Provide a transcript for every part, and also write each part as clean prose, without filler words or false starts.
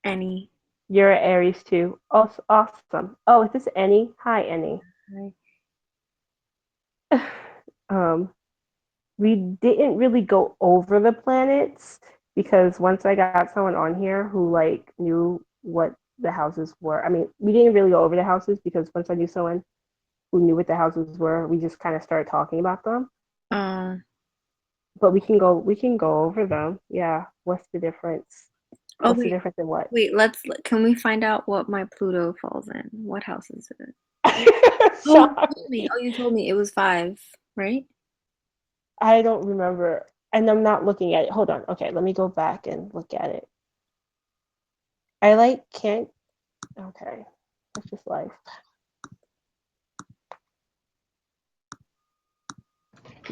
Any. You're an Aries too. Oh, awesome. Oh, is this Annie? Hi, Annie. Right. Um, we didn't really go over the planets because once I got someone on here who like knew what the houses were. I mean, we didn't really go over the houses because once I knew someone who knew what the houses were, we just kind of started talking about them. Um. But we can go over them. Yeah. What's the difference? Oh What's the wait. difference in what? Wait. Can we find out what my Pluto falls in? What house is it? Oh, you Shock. told me. Oh, you told me it was five, right? I don't remember. And I'm not looking at it. Hold on. Okay, let me go back and look at it. I like can't. Okay, that's just life.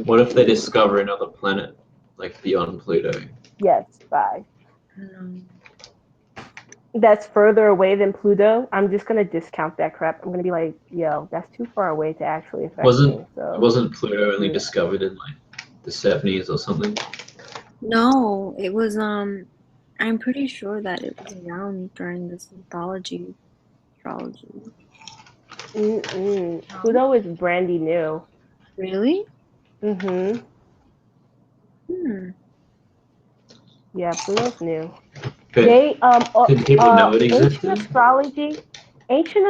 What if they discover another planet, like beyond Pluto? Yes, bye. Um, That's further away than Pluto. I'm just gonna discount that crap. I'm gonna be like, yo, that's too far away to actually affect Wasn't me. So, wasn't Pluto only no. discovered in like the 70s or something? no, it was I'm pretty sure that it was around during this mythology astrology. No? Pluto is brandy new. Really? Mm-hmm. Hmm. Yeah, Pluto's new. But They did people know it ancient existed?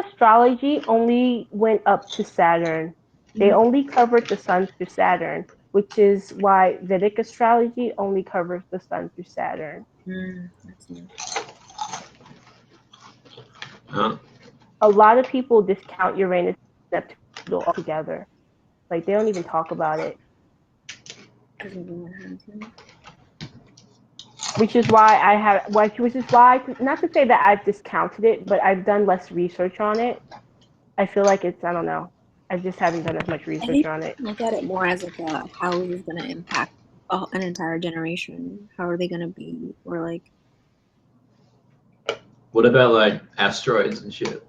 astrology only went up to Saturn. They Mm, only covered the sun through Saturn, which is why Vedic astrology only covers the sun through Saturn. I see. Huh? A lot of people discount Uranus and Neptune altogether. Like they don't even talk about it. Because of what happened. Which is why, not to say that I've discounted it, but I've done less research on it. I feel like I don't know. I just haven't done as much I research think on it. look at it more as like a how is this going to impact an entire generation? How are they going to be? Or like, What about like asteroids and shit?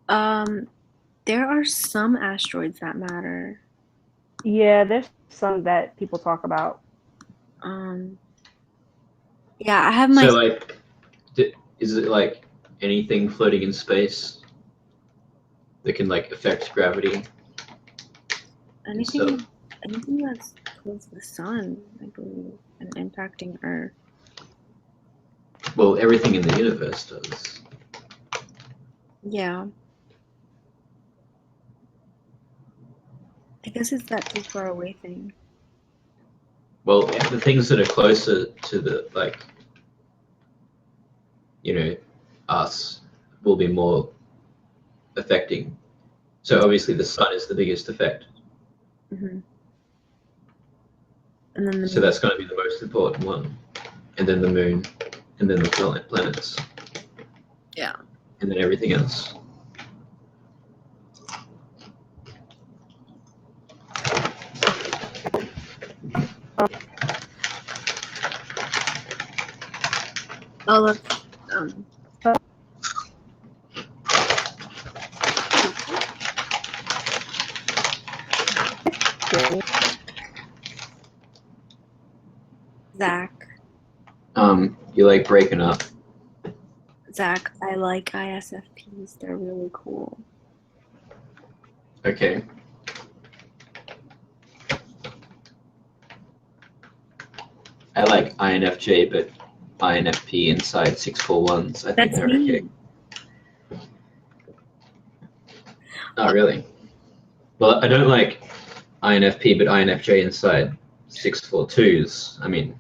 um, there are some asteroids that matter. Yeah, there's some that people talk about. Um, yeah, I have my So like, is it like anything floating in space that can like affect gravity and stuff? anything anything that's towards the sun, I believe, and impacting Earth. Well, everything in the universe does. Yeah, I guess it's that too far away thing. Well, the things that are closer to the like, you know, us will be more affecting. So obviously the sun is the biggest effect. Hmm. And then the So moon. that's going to be the most important one, and then the moon, and then the planets, Yeah. and then everything else. Oh, that's Zach. You like breaking up. Zach, I like ISFPs. They're really cool. Okay. I like INFJ, but INFP inside 641s. I think That's they're okay. me. Not really. Well, I don't like INFP, but INFJ inside 642s. I mean,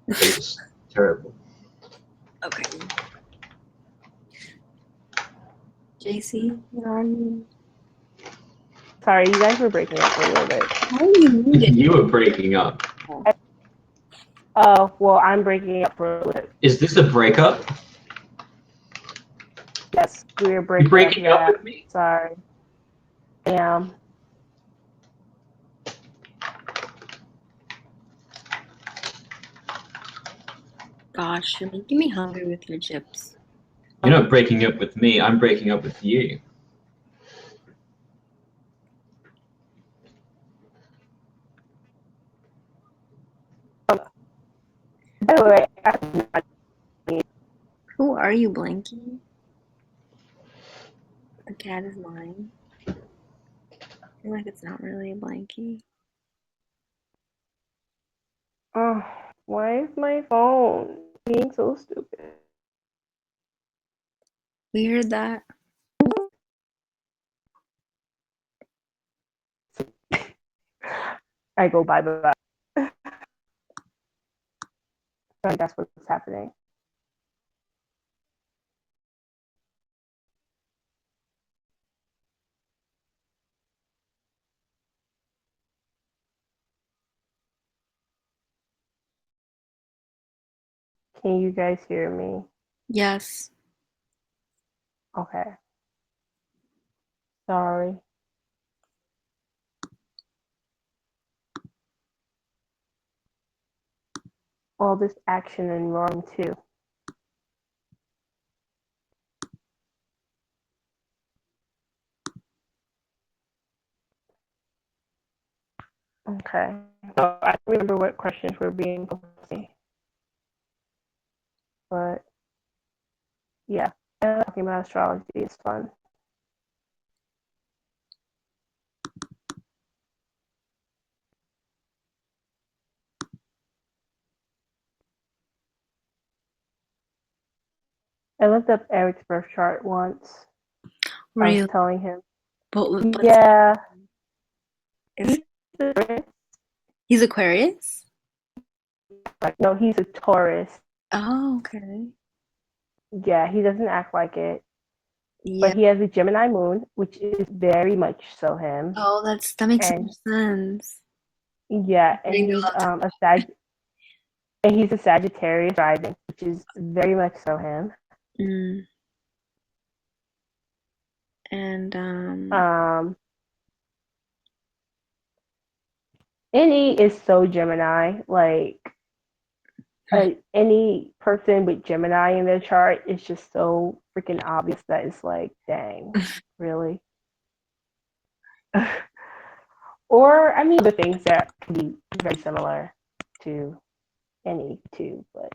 they're just terrible. Okay. JC, where are you? Sorry, you guys were breaking up a little bit. How are you muted? You were breaking up. Oh, well, I'm breaking up for a little bit. Is this a breakup? Yes, we're You breaking up. breaking up Yeah, with me? sorry. Damn. Gosh, you're making me hungry with your chips. You're not breaking up with me. I'm breaking up with you. By the way, are you blinking? The cat is mine. I feel like it's not really a blankie. Oh, why is my phone being so stupid? We heard that. I go bye bye bye. That's what's happening. Can you guys hear me? Yes. Okay. Sorry. All this action and roaring too. Okay. So I don't remember what questions were being posed, but yeah, talking about astrology is fun. I looked up Eric's birth chart once. I was Really? telling him. But Yeah. is He's he's Aquarius? no, he's a Taurus. Oh, okay. Yeah, he doesn't act like it. Yeah. But he has a Gemini moon, which is very much so him. Oh, that makes so And much sense. yeah, and Getting to he's love to- he's a Sagittarius rising, which is very much so him. Mm. And Any is so Gemini. Like any person with Gemini in their chart is just so freaking obvious that it's like, dang, really? Or I mean, the things that can be very similar to any too, but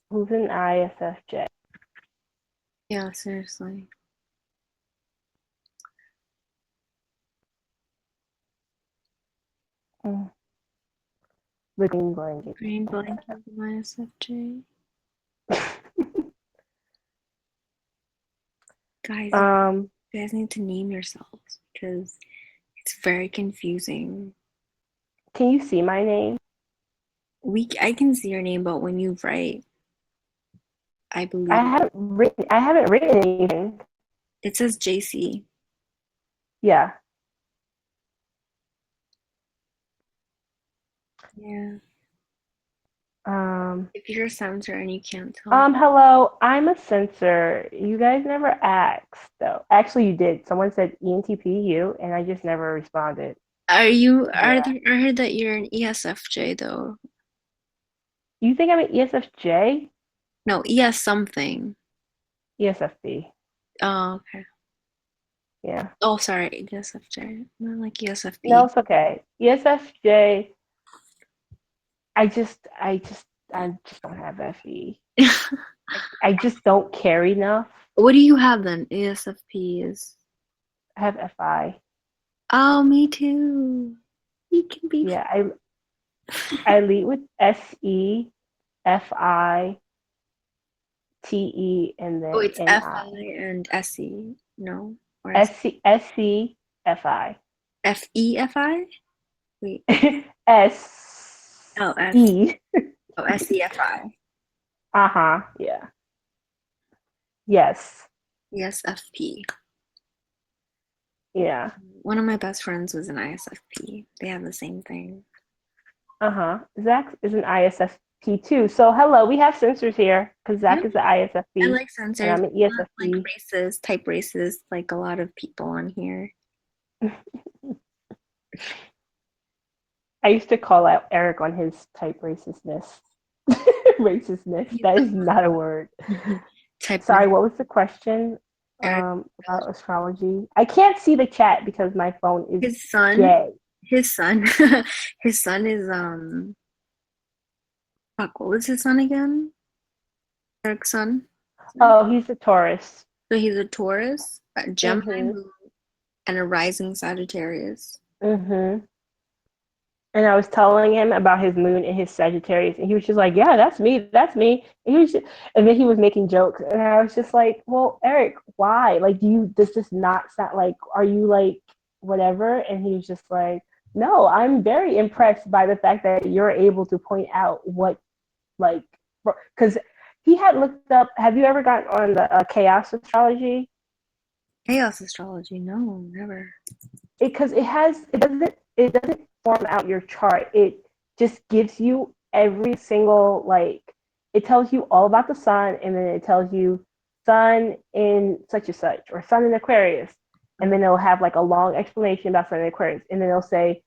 who's an ISFJ? yeah, seriously. The green blanket. Green blanket of ISFJ. Guys, um, you guys need to name yourselves because it's very confusing. can you see my name? I can see your name, but when you write, I I believe haven't written. I haven't written anything. it says JC. Yeah. Yeah. Um. If you're a censor and you can't tell, Hello. I'm a censor. You guys never asked though. Actually, you did. Someone said ENTPU, and I just never responded. Yeah. I heard that you're an ESFJ though. You think I'm an ESFJ? No, ES something. ESFP. Oh, okay. Yeah. Oh, sorry, ESFJ. Not like No, ESFP. it's okay. ESFJ. I just don't have FE. I just don't care enough. What do you have then? ESFP is. I have FI. Oh, me too. We can be. Yeah, I lead with SE, FI, TE, and Oh, then it's NI. FI and SE. No, or SC, SC, FI. FEFI. Wait. Oh, S. SE. Oh, SEFI. Uh-huh. Yeah. Yes. ESFP. Yeah. One of my best friends was an ISFP. They have the same thing. Uh-huh. Zach is an ISFP too. So hello, we have censors here because Yeah, Zach is an I ISFP like and sensors, I'm an not like ESFP. races, type races, like a lot of people on here. I used to call out Eric on his type racistness. Racistness. He's That the is not a word. type Sorry, race. what was the question? Eric, about astrology. I can't see the chat because my phone is his son, gay. his son, his son is fuck, what was his son again? Eric's son. Oh, he's a Taurus. So he's a Taurus, a Gemini Mhm. moon, and a rising Sagittarius. Mhm. And I was telling him about his moon and his Sagittarius, and he was just like, "Yeah, that's me. That's me." And he was just, and then he was making jokes, and I was just like, "Well, Eric, why? Like, does this not sound like? Are you like whatever?" And he was just like, "No, I'm very impressed by the fact that you're able to point out what like because he had looked up. Have you ever gotten on the chaos astrology? Chaos astrology, no, never. Because it doesn't form out your chart. It just gives you every single like it tells you all about the sun, and then it tells you sun in such and such or sun in Aquarius, and then it'll have like a long explanation about sun in Aquarius, and then it'll say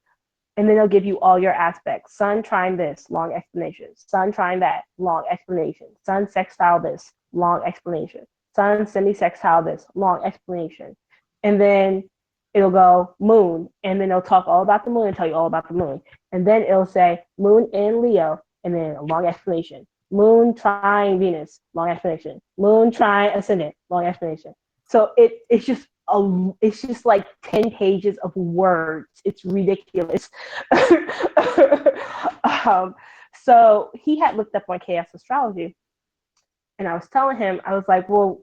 and then they'll give you all your aspects. Sun trine this, long explanation. Sun trine that, long explanation. Sun sextile this, long explanation. Sun semi-sextile this, long explanation. And then it'll go moon, and then it'll talk all about the moon and tell you all about the moon. And then it'll say moon in Leo, and then a long explanation. Moon trine Venus, long explanation. Moon trine ascendant, long explanation. So it's just like 10 pages of words. It's ridiculous. um, so he had looked up on chaos astrology, and I was telling him, I was like, well,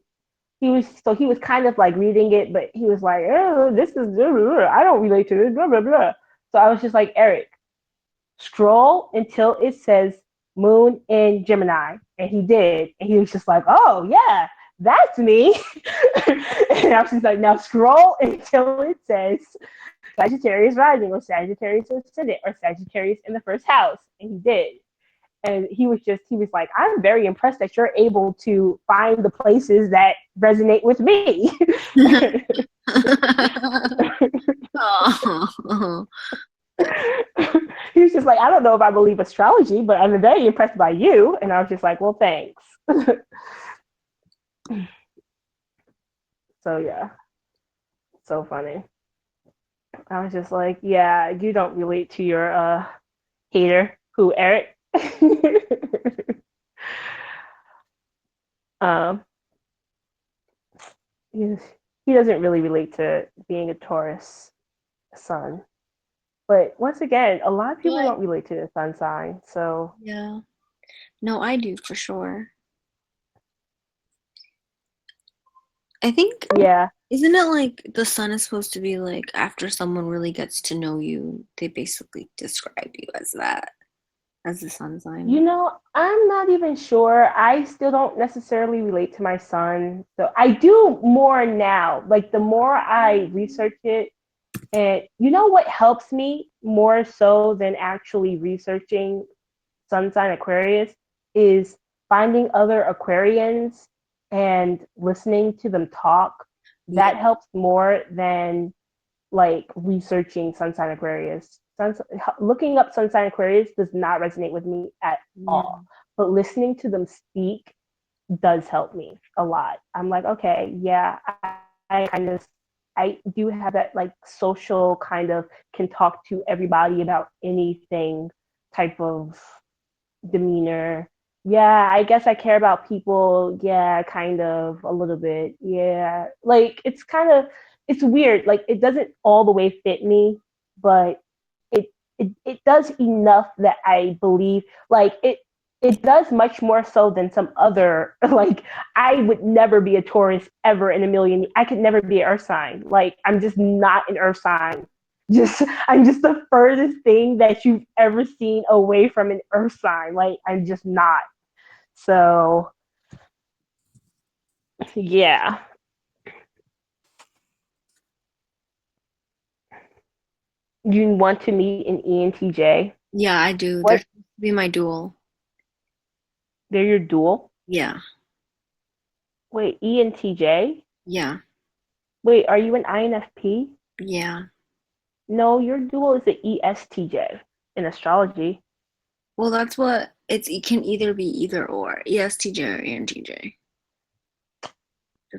he was kind of like reading it, but he was like, oh, this is blah, blah, blah. I don't relate to it, blah blah blah. So I was just like, Eric, scroll until it says moon in Gemini. And he did. And he was just like, oh, yeah, that's me. And I was just like, now scroll until it says Sagittarius rising or Sagittarius ascendant or Sagittarius in the first house. And he did. And he was like, I'm very impressed that you're able to find the places that resonate with me. Oh. He was just like, I don't know if I believe astrology, but I'm very impressed by you. And I was just like, well, thanks. So yeah, so funny. I was just like, yeah, you don't relate to your hater, who Eric. um, he, he doesn't really relate to being a Taurus sun. But once again, a lot of people What? don't relate to the sun sign. So Yeah. No, I do for sure. I think, yeah, isn't it like the sun is supposed to be like after someone really gets to know you, they basically describe you as that, as the sun sign. I'm not even sure. I still don't necessarily relate to my son. So I do more now. Like the more I research it, and what helps me more so than actually researching sun sign Aquarius is finding other Aquarians and listening to them talk. Yeah. That helps more than like researching sun sign Aquarius. Looking up sun sign Aquarius does not resonate with me at Yeah. all, but listening to them speak does help me a lot. I'm like, okay, yeah, I kind of I do have that like social kind of can talk to everybody about anything type of demeanor. Yeah, I guess I care about people. Yeah, kind of a little bit. Yeah. Like it's weird. Like it doesn't all the way fit me, but it does enough that I believe like it does much more so than some other like I would never be a Taurus ever in a million. I could never be an earth sign. Like I'm just not an earth sign. Just I'm just the furthest thing that you've ever seen away from an earth sign. Like I'm just not. So yeah. You want to meet an ENTJ? Yeah, I do. They're What? supposed to be my dual. They're your dual? Yeah. Wait, ENTJ? Yeah. Wait, are you an INFP? Yeah. No, your dual is the ESTJ in astrology. Well, that's what it can either be either or, ESTJ or ENTJ.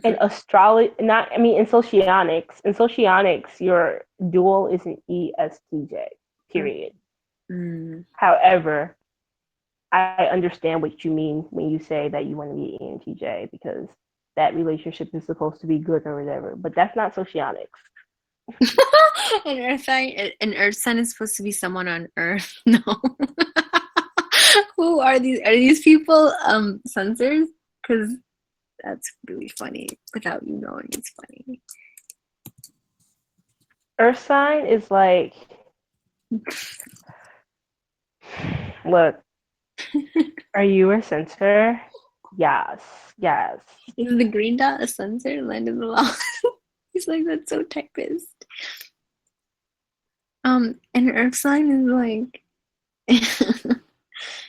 In astrology, not I mean in socionics. In socionics, your dual is an ESTJ. Period. Mm. However, I understand what you mean when you say that you want to be ENTJ because that relationship is supposed to be good or whatever. But that's not socionics. An earth sign is supposed to be someone on Earth. No. Who are these? Are these people censors? Because that's really funny. Without you knowing, it's funny. Earth sign is like, look, are you a censor? Yes, yes. Is the green dot a censor? Land of the law. He's like, that's so typist. An earth sign is like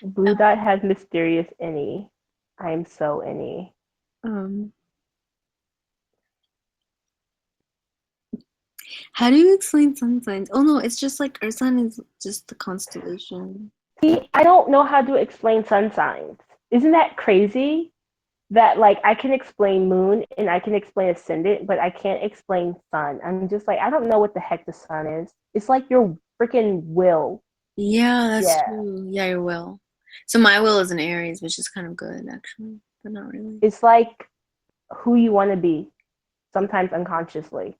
Blue dot has mysterious any. I'm so any. How do you explain sun signs? Oh no, it's just like earth sign is just the constellation. See, I don't know how to explain sun signs. Isn't that crazy? That like I can explain moon and I can explain ascendant, but I can't explain sun. I'm just like I don't know what the heck the sun is. It's like your freaking will. Yeah, that's Yeah. true. Yeah, your will. So my will is an Aries, which is kind of good actually, but not really. It's like who you want to be, sometimes unconsciously.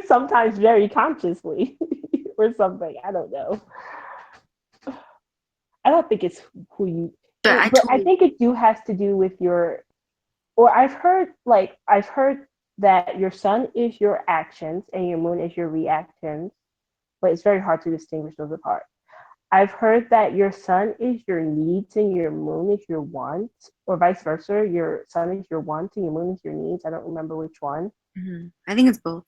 Sometimes very consciously or something. I don't know. I don't think it's who you but I think it do has to do with your or I've heard that your sun is your actions and your moon is your reactions, but it's very hard to distinguish those apart. I've heard that your sun is your needs and your moon is your wants, or vice versa. Your sun is your wants and your moon is your needs. I don't remember which one. Mm-hmm. I think it's both.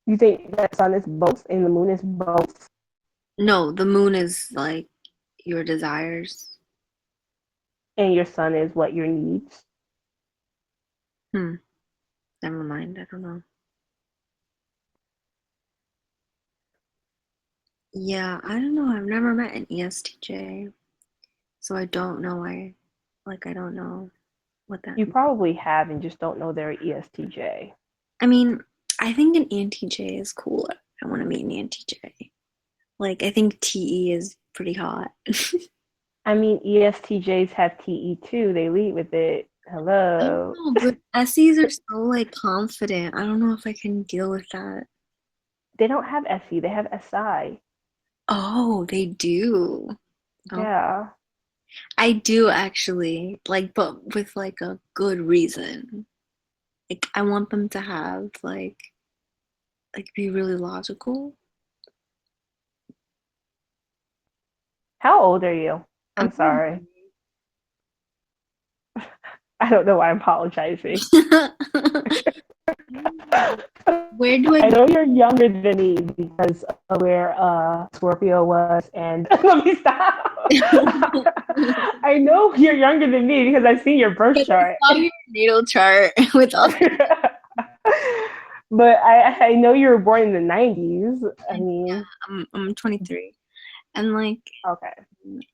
You think that sun is both and the moon is both? No, the moon is like your desires. And your sun is what your needs? Never mind. I don't know. Yeah, I don't know. I've never met an ESTJ, so I don't know. I don't know what that You means. probably have and just don't know they're ESTJ. I mean, I think an ENTJ is cool. I want to meet an ENTJ. Like, I think TE is pretty hot. I mean, ESTJs have TE too. They lead with it. I don't Hello. know, but SEs are so like confident. I don't know if I can deal with that. They don't have SE. They have SI. Oh, they do. Oh, Yeah. I do actually, like, but with like a good reason. Like, I want them to have like be really logical. How old are you? I'm sorry. I don't know why I'm apologizing. Where do I know you're younger than me because of where Scorpio was, and let me stop. I know you're younger than me because I've seen your birth chart. I saw your natal chart with all. But I know you were born in the 90s. I mean, yeah, I'm 23, and like, okay.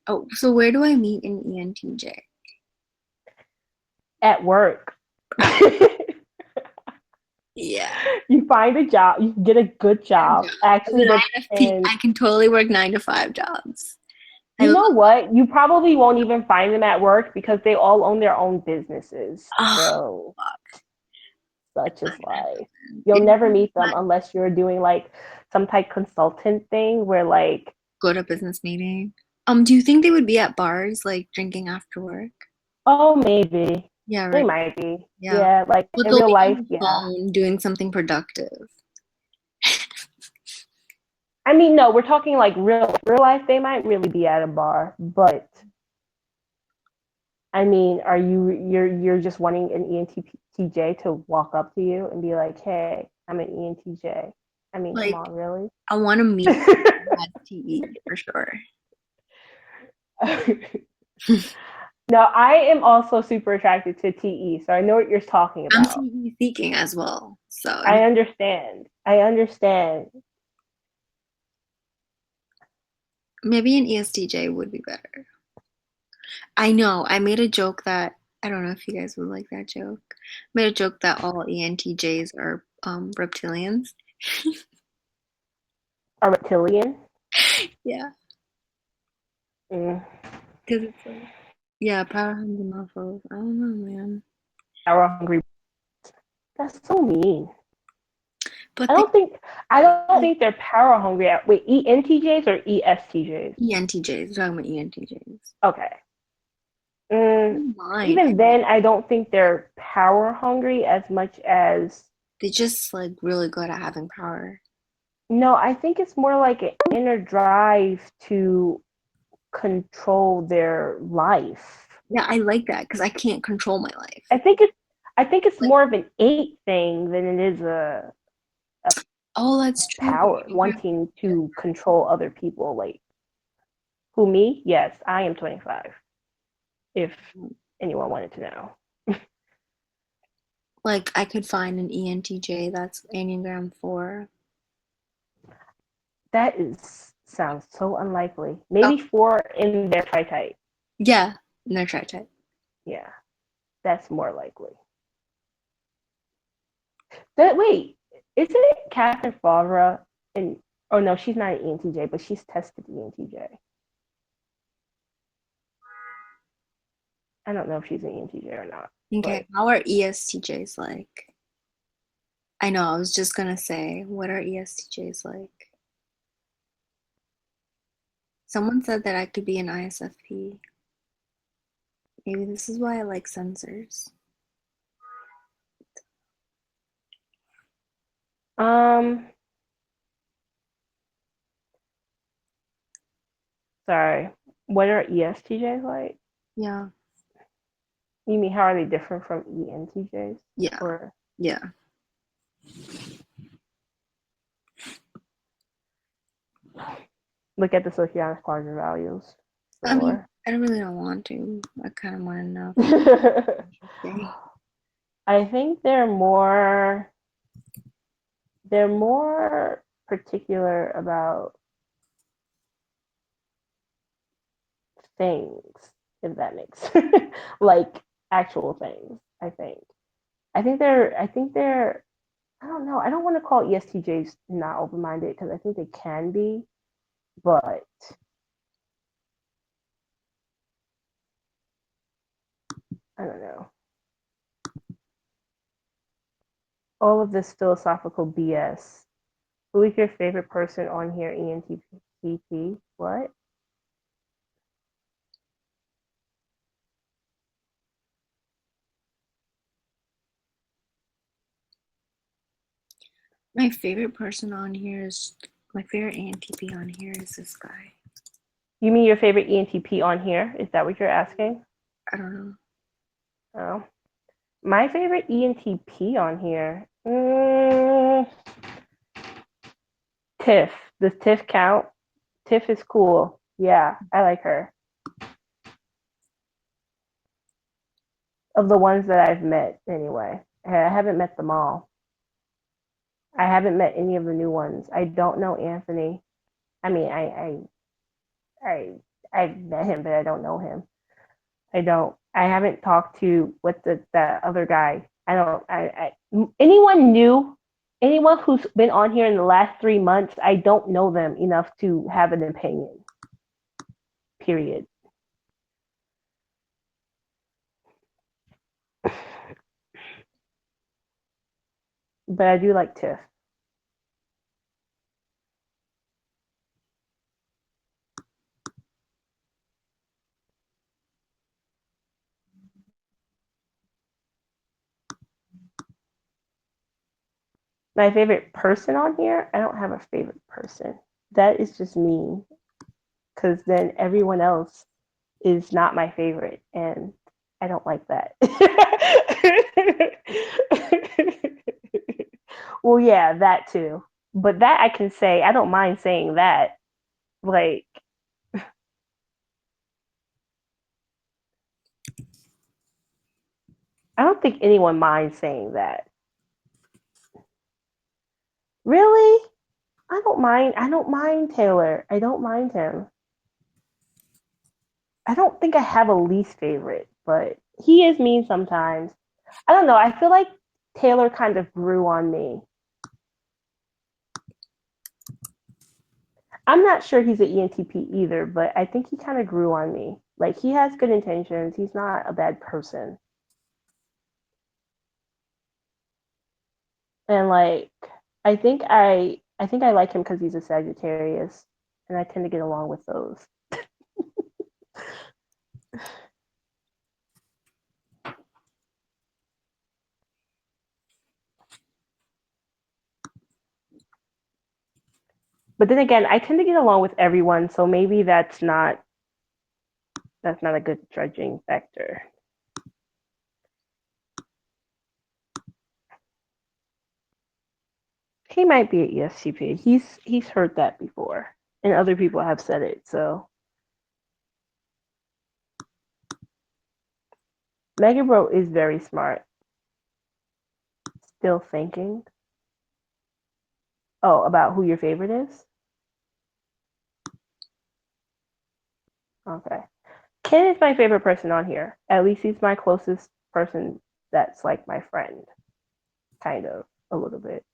oh, so where do I meet an ENTJ? At work. Yeah. You find a job, you get a good job. Actually, I can totally work 9 to 5 jobs. You know what? You probably won't even find them at work because they all own their own businesses. So, such is life. You'll never meet them unless you're doing like some type consultant thing where like go to a business meeting. Do you think they would be at bars like drinking after work? Oh, maybe. Yeah, right. They might be. Yeah, like but in real life, yeah. Doing something productive. I mean, no, we're talking like real life. They might really be at a bar, but I mean, are you're just wanting an ENTJ to walk up to you and be like, "Hey, I'm an ENTJ." I mean, like, come on, really? I want to meet at TE for sure. No, I am also super attracted to TE, so I know what you're talking about. I'm TE seeking as well, so I understand. Maybe an ESTJ would be better. I know. I made a joke that I don't know if you guys would like that joke. Made a joke that all ENTJs are reptilians. A reptilian. Yeah, Mm. because it's like yeah, power hungry mofos. I don't know, man. Power hungry. That's so mean. But I they don't think I don't like think they're power hungry. Wait, ENTJs or ESTJs? ENTJs. Talking about ENTJs. Okay. Mm, Mine. even then, I don't think they're power hungry as much as They just like really good at having power. no. I think it's more like an inner drive to control their life. Yeah, I like that because I can't control my life. I think it's I think it's Like, more of an innate thing than it is a oh, that's true. power wanting to control other people. Like who me? Yes, I am 25. If anyone wanted to know. Like I could find an ENTJ that's Enneagram 4. That is sounds so unlikely. Oh, Maybe 4 in their tri-type. yeah, and they're tri-type. Yeah, that's more likely. That wait, isn't it Catherine Favre? And oh no, she's not an ENTJ, but she's tested ENTJ. I don't know if she's an ENTJ or not, Okay, but how are ESTJs like? I know, I was just gonna say, what are ESTJs like? Someone said that I could be an ISFP. Maybe this is why I like sensors. um, sorry. What are ESTJs like? Yeah, You mean how are they different from ENTJs? yeah, Or yeah. look at the socioeconomic quadrant values. I mean, Similar. I really don't want to. I kind of want to know if they. I think they're more particular about things, if that makes like actual things. I think they're I don't know. I don't want to call ESTJs not open minded because I think they can be, but I don't know. All of this philosophical BS. Who is your favorite person on here? ENTP? What? My favorite person on here is my favorite ANTP on here is this guy. You mean your favorite ENTP on here? Is that what you're asking? I don't know. Oh, my favorite ENTP on here. Tiff. Does Tiff count? Tiff is cool. Yeah, I like her. Of the ones that I've met, anyway. I haven't met them all. I haven't met any of the new ones. I don't know Anthony. I mean, I, I met him, but I don't know him. I don't. I haven't talked to what the other guy. I don't. Anyone new, anyone who's been on here in the last 3 months, I don't know them enough to have an opinion. Period. But I do like Tiff. My favorite person on here, I don't have a favorite person. That is just me. Because then everyone else is not my favorite. And I don't like that. Well, yeah, that too. But that I can say, I don't mind saying that. Like, I don't think anyone minds saying that. Really? I don't mind. I don't mind Taylor. I don't mind him. I don't think I have a least favorite, but he is mean sometimes. I don't know. I feel like Taylor kind of grew on me. I'm not sure he's an ENTP either, but I think he kind of grew on me. Like he has good intentions. He's not a bad person. And like I think I like him because he's a Sagittarius, and I tend to get along with those. But then again, I tend to get along with everyone, so maybe that's not a good judging factor. He might be an ESTP. He's heard that before, and other people have said it. So Megan Bro is very smart. Still thinking. Oh, about who your favorite is? Okay. Ken is my favorite person on here. At least he's my closest person that's like my friend. Kind of, a little bit.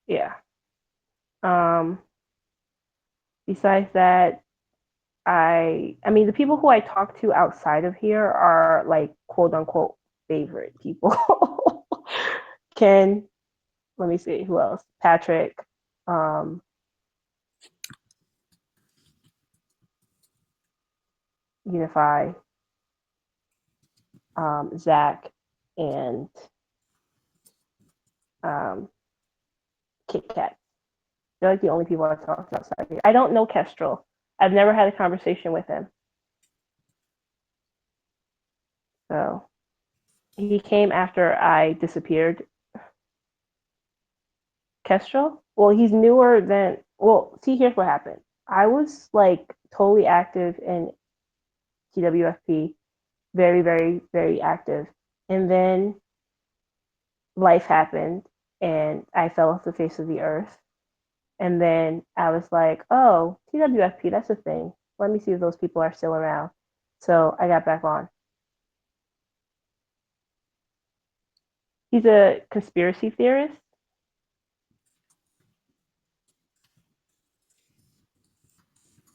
Yeah. Um, Besides that, I mean the people who I talk to outside of here are like quote unquote favorite people. Ken, let me see who else. Patrick, um, Unify, Zach, and um, Kit Kat. They're like the only people I talk to outside here. I don't know Kestrel. I've never had a conversation with him. So he came after I disappeared. Kestrel? Well, he's newer than. Well, see, here's what happened. I was like totally active in TWFP, very, very, very active. And then life happened and I fell off the face of the earth. And then I was like, oh, TWFP, that's a thing. Let me see if those people are still around. So I got back on. He's a conspiracy theorist.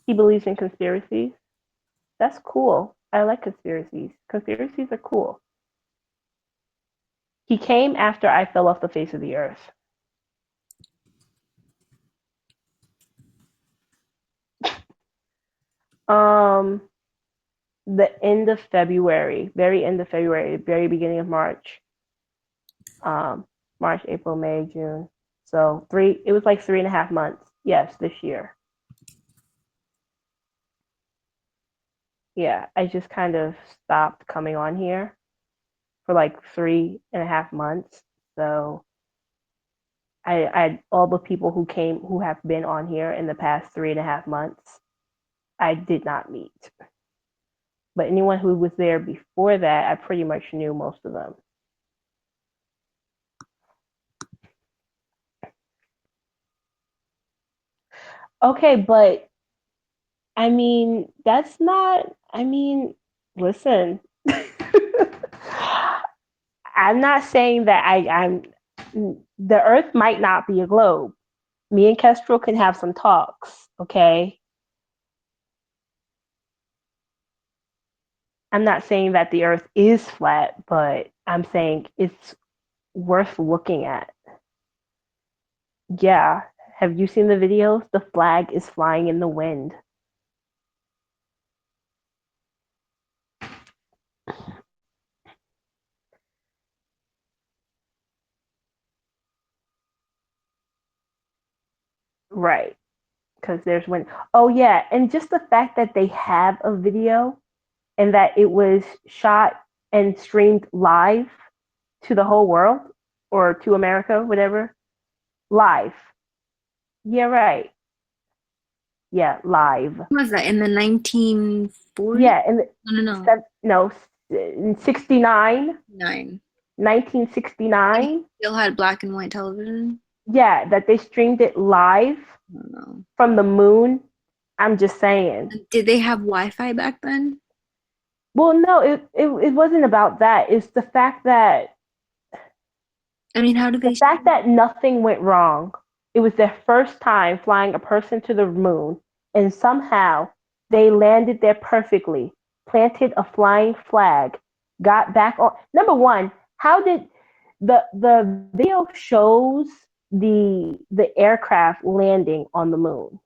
He believes in conspiracies. That's cool. I like conspiracies. Conspiracies are cool. He came after I fell off the face of the earth. Um, the end of February, very end of February, very beginning of March. March, April, May, June. So it was like 3.5 months. Yes, this year. Yeah, I just kind of stopped coming on here for like 3.5 months. So I all the people who have been on here in the past 3.5 months, I did not meet. But anyone who was there before that, I pretty much knew most of them. Okay, but I mean, that's not, I mean, listen. I'm not saying that the earth might not be a globe. Me and Kestrel can have some talks, okay? I'm not saying that the earth is flat, but I'm saying it's worth looking at. Yeah. Have you seen the videos? The flag is flying in the wind. Right. Because there's wind. Oh, yeah. And just the fact that they have a video and that it was shot and streamed live to the whole world or to America, whatever. Live. Yeah, right. Yeah, live. What was that in the 1940s? Yeah, and No. no, in 69, Nine. 1969. Still had black and white television. Yeah, that they streamed it live I don't know. from the moon. I'm just saying. Did they have Wi-Fi back then? Well, no, it wasn't about that. It's I mean, how do the they? fact that nothing went wrong. It was their first time flying a person to the moon, and somehow they landed there perfectly, planted a flying flag, got back on. Number one, how did the video shows the aircraft landing on the moon?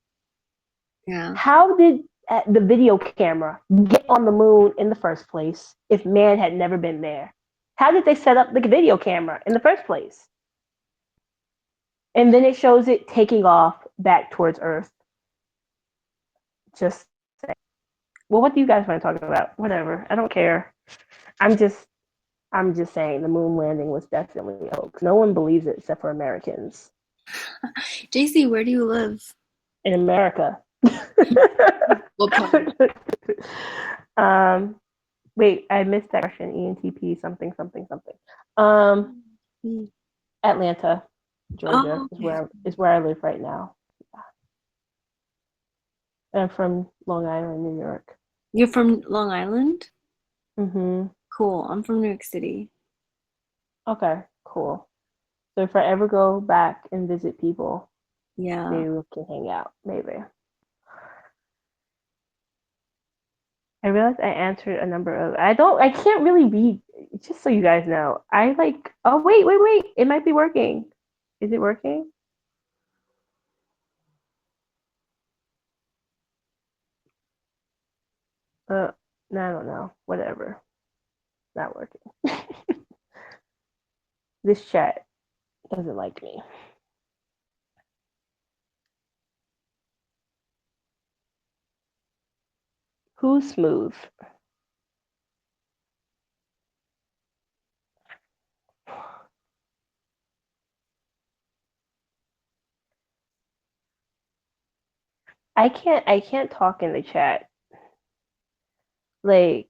Yeah. How did the video camera get on the moon in the first place if man had never been there? How did they set up the video camera in the first place? And then it shows it taking off back towards Earth. Just say, well, what do you guys want to talk about? Whatever, I don't care. I'm just, I'm just saying the moon landing was definitely a hoax. No one believes it except for Americans JC, where do you live? in America. What part? um, wait, I missed that question. ENTP something something something. Um, Atlanta, Georgia Oh, is okay. where I live right now. I'm from Long Island, New York. You're from Long Island? Mhm. Cool. I'm from New York City. Okay, cool. So if I ever go back and visit people, Yeah. maybe we can hang out. Maybe. I realized I answered a number of. I don't. I can't really read. Just so you guys know, I like. Oh wait, wait, wait! It might be working. Is it working? No, I don't know. Whatever. Not working. This chat doesn't like me. Who's smooth? I can't talk in the chat. Like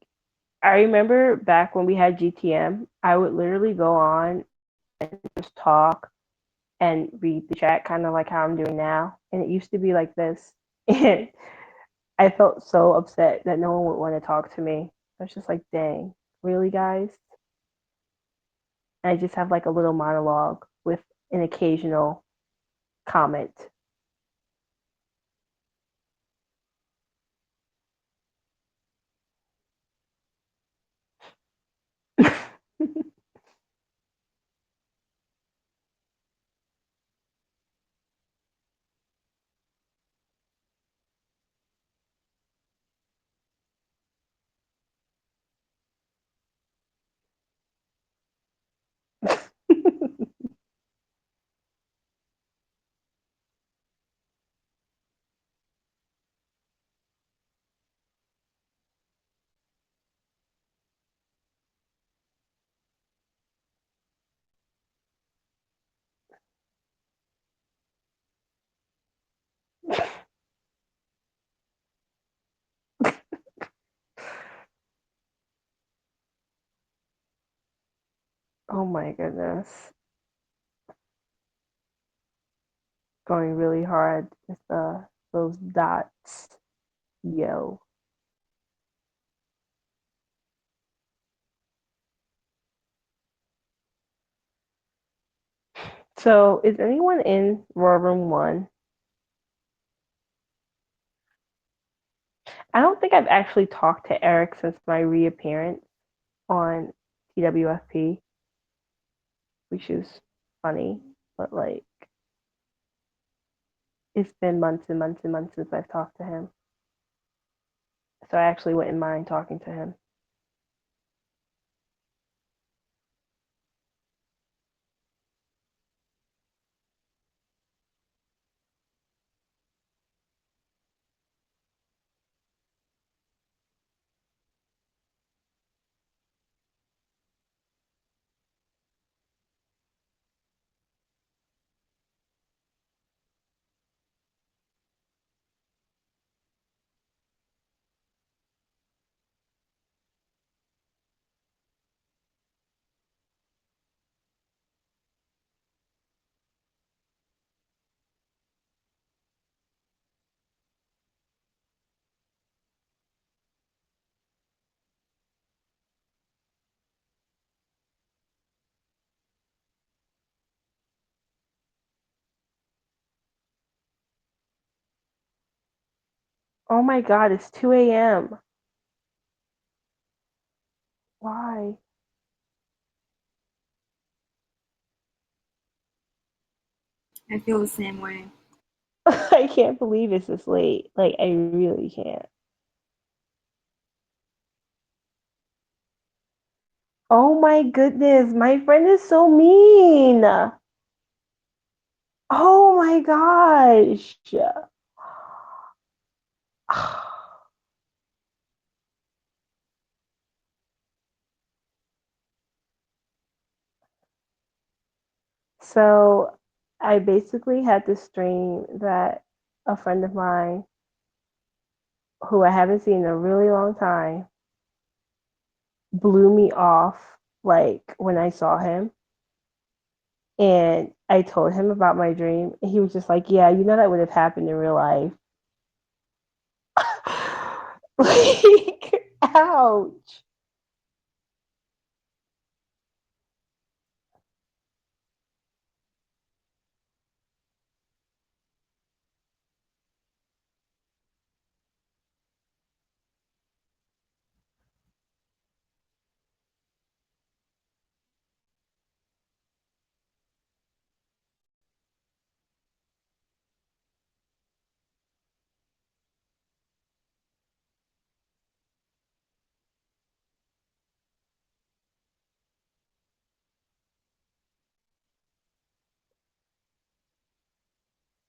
I remember back when we had GTM, I would literally go on and just talk and read the chat, kind of like how I'm doing now. And it used to be like this. And I felt so upset that no one would want to talk to me. I was just like, dang, really, guys? And I just have like a little monologue with an occasional comment. Oh my goodness. Going really hard with those dots. Yo. So, is anyone in Raw Room 1? I don't think I've actually talked to Eric since my reappearance on TWFP, which is funny, but like it's been months and months and months since I've talked to him. So I actually wouldn't mind talking to him. Oh my god, it's 2 a.m. Why? I feel the same way. I can't believe it's this late. Like, I really can't. Oh my goodness, my friend is so mean. Oh my gosh. So I basically had this dream that a friend of mine who I haven't seen in a really long time blew me off like when I saw him. And I told him about my dream. And he was just like, yeah, you know that would have happened in real life. Like, ouch.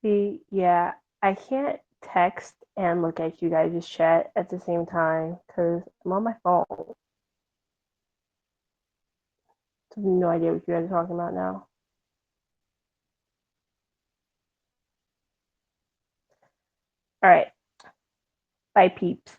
See, yeah, I can't text and look at you guys' chat at the same time because I'm on my phone. So I have no idea what you guys are talking about now. All right. Bye, peeps.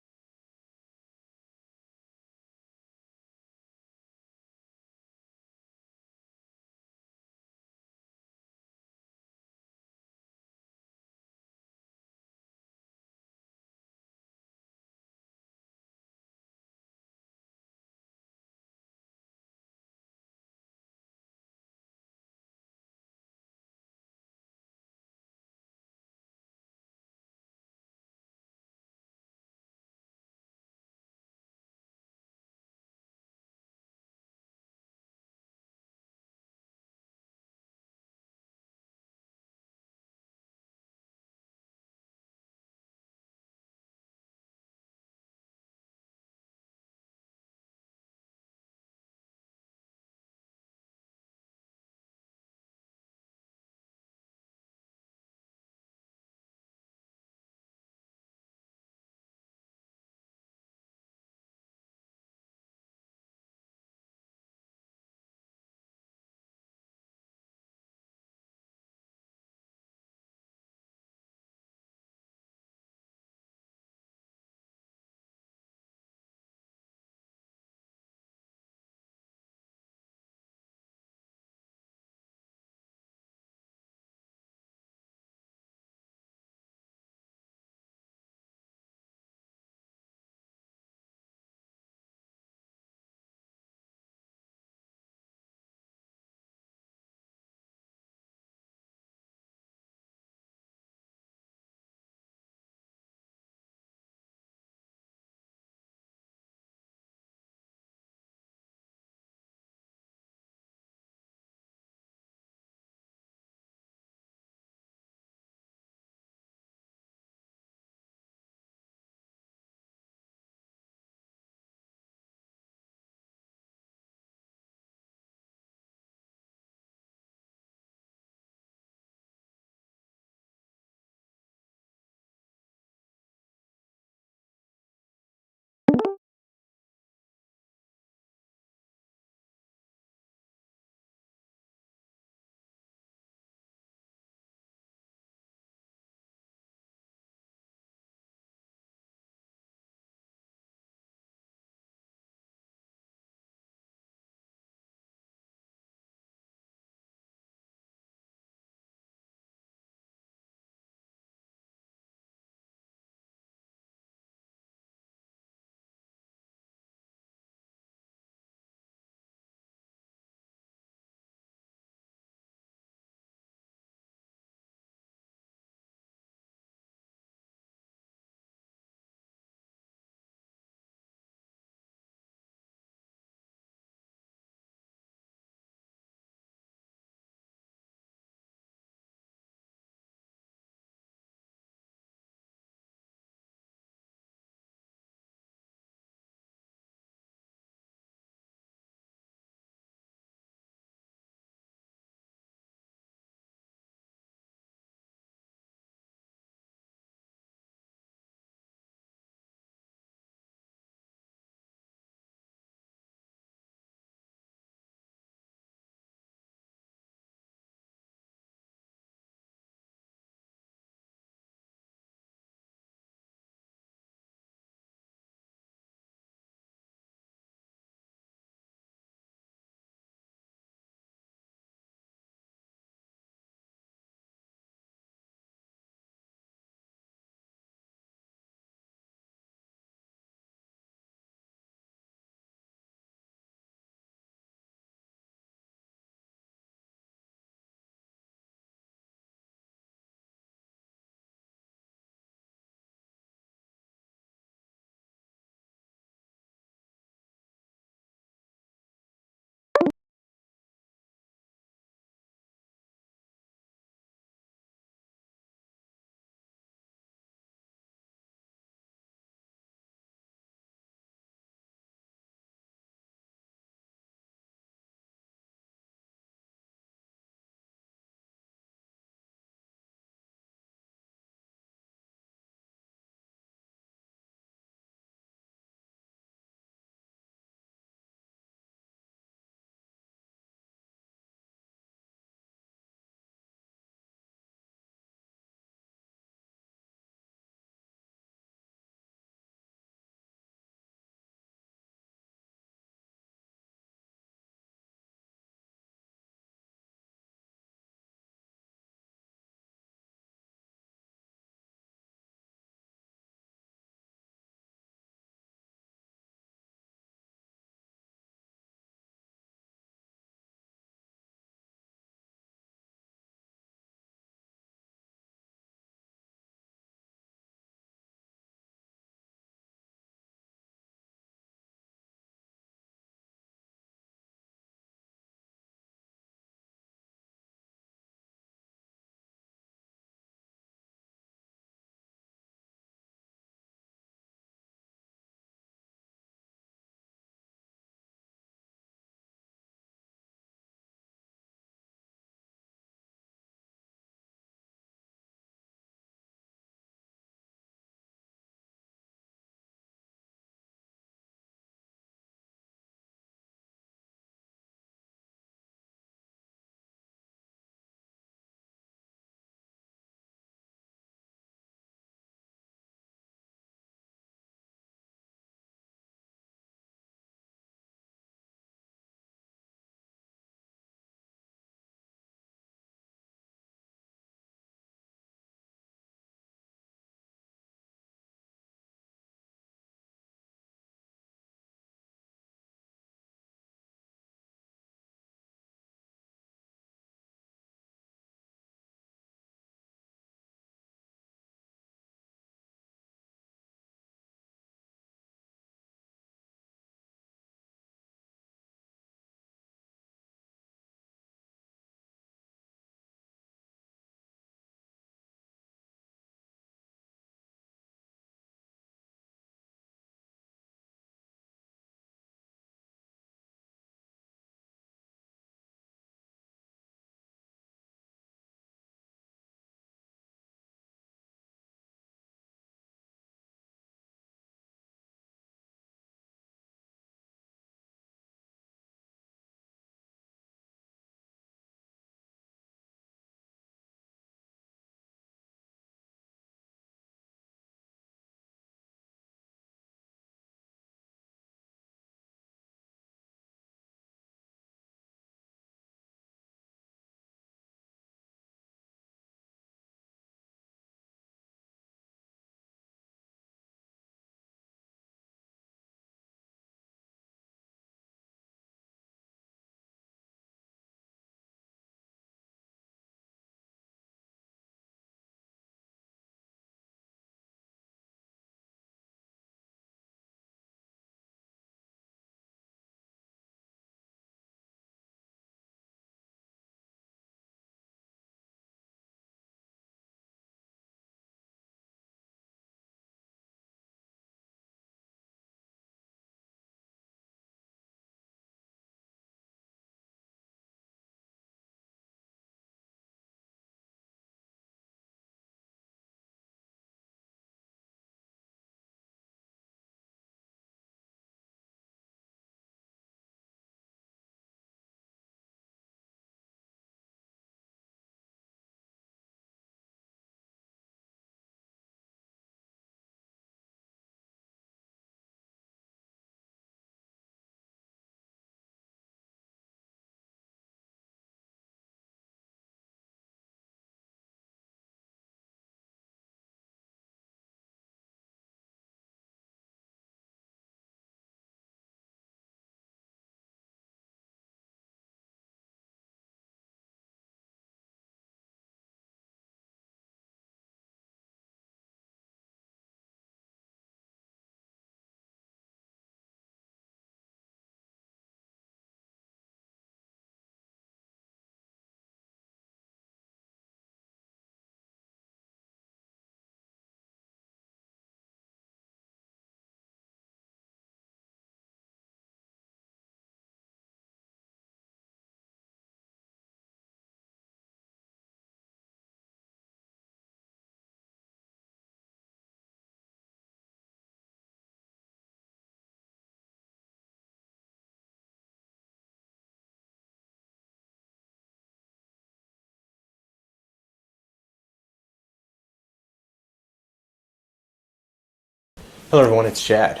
Hello everyone, it's Chad.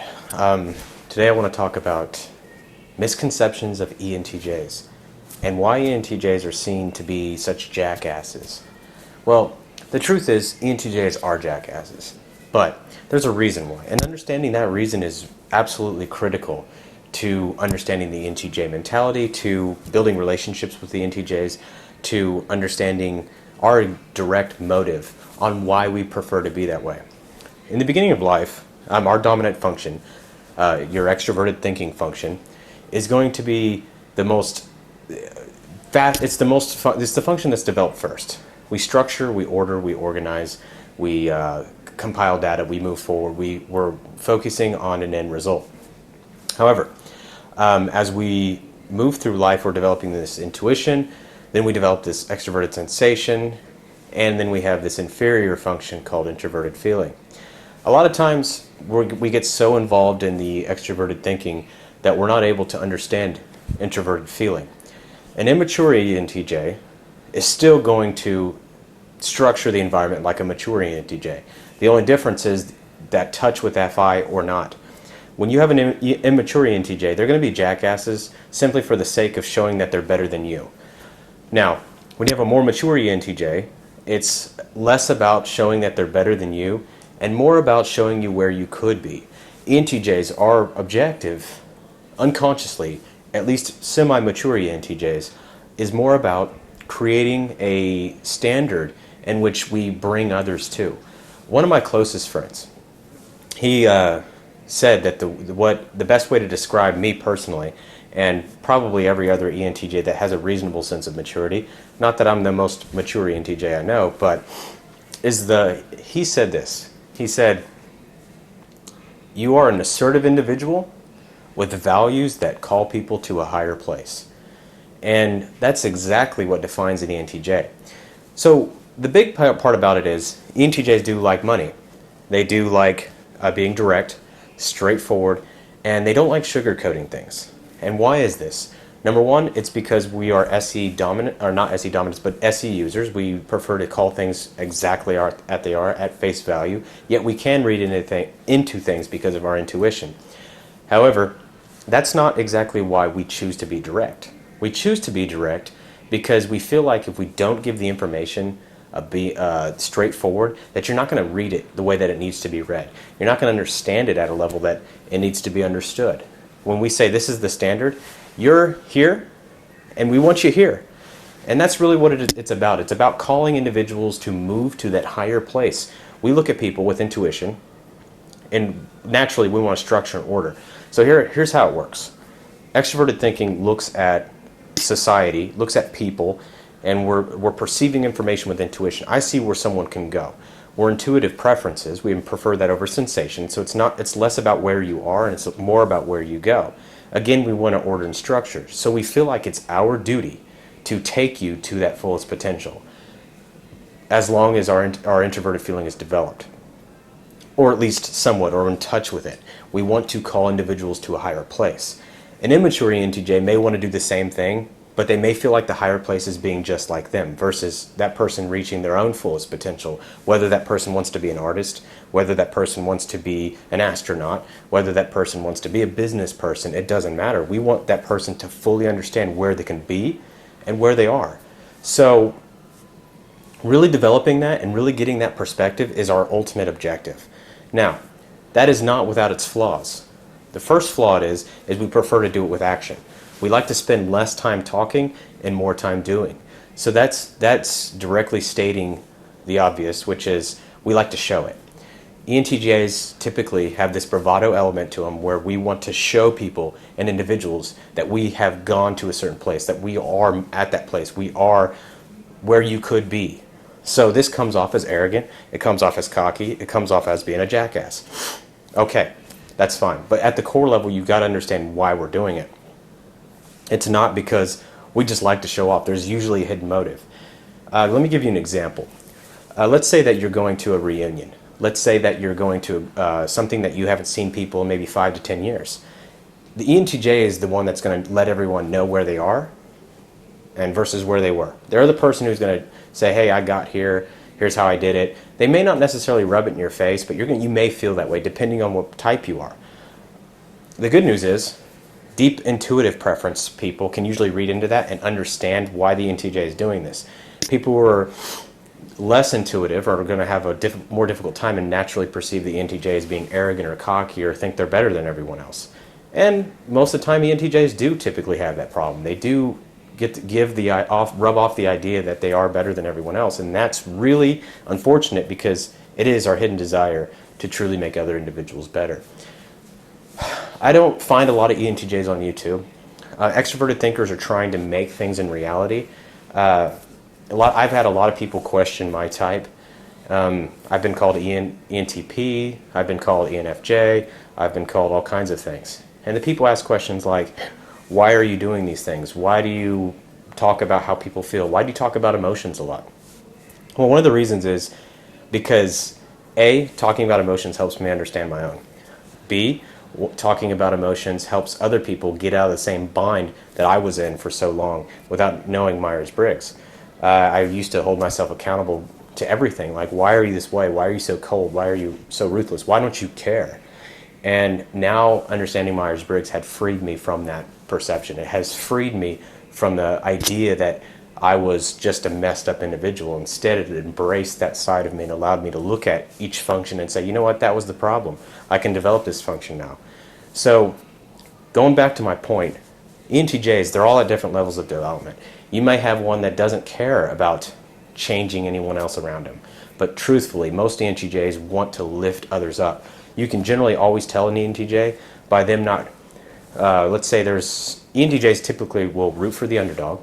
Today I want to talk about misconceptions of ENTJs and why ENTJs are seen to be such jackasses. Well, the truth is ENTJs are jackasses, but there's a reason why, and understanding that reason is absolutely critical to understanding the ENTJ mentality, to building relationships with the ENTJs, to understanding our direct motive on why we prefer to be that way. In the beginning of life, our dominant function, your extroverted thinking function, is going to be the most fast. It's the function that's developed first. We structure, we order, we organize, we compile data, we move forward. We're focusing on an end result. However, as we move through life, we're developing this intuition. Then we develop this extroverted sensation, and then we have this inferior function called introverted feeling. A lot of times we get so involved in the extroverted thinking that we're not able to understand introverted feeling. An immature ENTJ is still going to structure the environment like a mature ENTJ. The only difference is that touch with FI or not. When you have an immature ENTJ, they're going to be jackasses simply for the sake of showing that they're better than you. Now, when you have a more mature ENTJ, it's less about showing that they're better than you and more about showing you where you could be. ENTJs are objective, unconsciously, at least semi-mature ENTJs, is more about creating a standard in which we bring others to. One of my closest friends, he said that the best way to describe me personally, and probably every other ENTJ that has a reasonable sense of maturity, not that I'm the most mature ENTJ I know, but he said this. He said, "You are an assertive individual with values that call people to a higher place." And that's exactly what defines an ENTJ. So the big part about it is ENTJs do like money. They do like being direct, straightforward, and they don't like sugarcoating things. And why is this? Number one, it's because we are SE dominant, or not SE dominants, but SE users. We prefer to call things exactly as they are at face value, yet we can read into things because of our intuition. However, that's not exactly why we choose to be direct. We choose to be direct because we feel like if we don't give the information straightforward, that you're not going to read it the way that it needs to be read. You're not going to understand it at a level that it needs to be understood. When we say this is the standard, you're here, and we want you here. And that's really what it's about. It's about calling individuals to move to that higher place. We look at people with intuition, and naturally we want to structure and order. So here's how it works. Extroverted thinking looks at society, looks at people, and we're perceiving information with intuition. I see where someone can go. We're intuitive preferences. We prefer that over sensation. So it's less about where you are, and it's more about where you go. Again, we want to order and structure. So we feel like it's our duty to take you to that fullest potential, as long as our introverted feeling is developed, or at least somewhat, or in touch with it. We want to call individuals to a higher place. An immature ENTJ may want to do the same thing, but they may feel like the higher place is being just like them versus that person reaching their own fullest potential, whether that person wants to be an artist, whether that person wants to be an astronaut, whether that person wants to be a business person. It doesn't matter. We want that person to fully understand where they can be and where they are. So really developing that and really getting that perspective is our ultimate objective. Now, that is not without its flaws. The first flaw is we prefer to do it with action. We like to spend less time talking and more time doing. So that's directly stating the obvious, which is we like to show it. ENTJs typically have this bravado element to them where we want to show people and individuals that we have gone to a certain place, that we are at that place, we are where you could be. So this comes off as arrogant, it comes off as cocky, it comes off as being a jackass. Okay, that's fine. But at the core level, you've got to understand why we're doing it. It's not because we just like to show off. There's usually a hidden motive. Let me give you an example. Let's say that you're going to a reunion. Let's say that you're going to something that you haven't seen people in maybe 5 to 10 years. The ENTJ is the one that's going to let everyone know where they are and versus where they were. They're the person who's going to say, hey, I got here, Here's how I did it. They may not necessarily rub it in your face, but you may feel that way depending on what type you are. The good news is, deep intuitive preference people can usually read into that and understand why the ENTJ is doing this. People who are less intuitive are going to have a more difficult time and naturally perceive the ENTJ as being arrogant or cocky or think they're better than everyone else. And most of the time, ENTJs do typically have that problem. They do get to rub off the idea that they are better than everyone else, and that's really unfortunate because it is our hidden desire to truly make other individuals better. I don't find a lot of ENTJs on YouTube. Extroverted thinkers are trying to make things in reality. I've had a lot of people question my type. I've been called ENTP, I've been called ENFJ, I've been called all kinds of things. And the people ask questions like, why are you doing these things? Why do you talk about how people feel? Why do you talk about emotions a lot? Well, one of the reasons is because A, talking about emotions helps me understand my own. B, talking about emotions helps other people get out of the same bind that I was in for so long without knowing Myers-Briggs. I used to hold myself accountable to everything. Like, why are you this way? Why are you so cold? Why are you so ruthless? Why don't you care? And now understanding Myers-Briggs had freed me from that perception. It has freed me from the idea that I was just a messed up individual. Instead, it embraced that side of me and allowed me to look at each function and say, you know what, that was the problem. I can develop this function now. So going back to my point, ENTJs, they're all at different levels of development. You may have one that doesn't care about changing anyone else around him. But truthfully, most ENTJs want to lift others up. You can generally always tell an ENTJ by them not, let's say ENTJs typically will root for the underdog.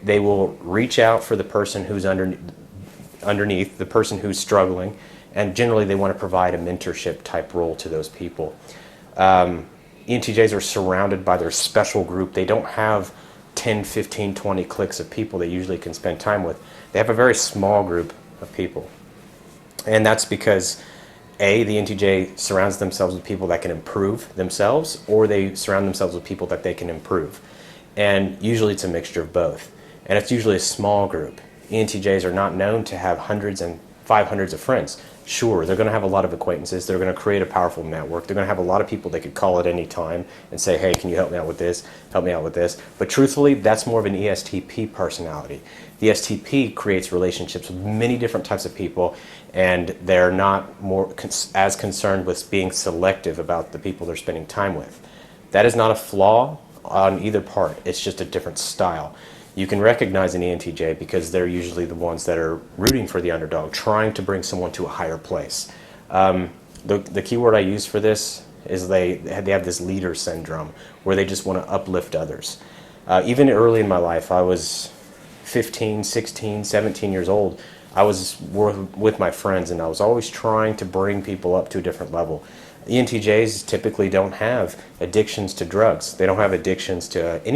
They will reach out for the person who's underneath, the person who's struggling, and generally they want to provide a mentorship type role to those people. ENTJs are surrounded by their special group. They don't have 10, 15, 20 cliques of people they usually can spend time with. They have a very small group of people. And that's because A, the ENTJ surrounds themselves with people that can improve themselves, or they surround themselves with people that they can improve. And usually it's a mixture of both. And it's usually a small group. ENTJs are not known to have hundreds and 500s of friends. Sure, they're going to have a lot of acquaintances. They're going to create a powerful network. They're going to have a lot of people they could call at any time and say, hey, can you help me out with this? Help me out with this. But truthfully, that's more of an ESTP personality. The STP creates relationships with many different types of people, and they're not as concerned with being selective about the people they're spending time with. That is not a flaw on either part. It's just a different style. You can recognize an ENTJ because they're usually the ones that are rooting for the underdog, trying to bring someone to a higher place. The key word I use for this is they have this leader syndrome where they just want to uplift others. Even early in my life, I was 15, 16, 17 years old. I was with my friends and I was always trying to bring people up to a different level. ENTJs typically don't have addictions to drugs. They don't have addictions to any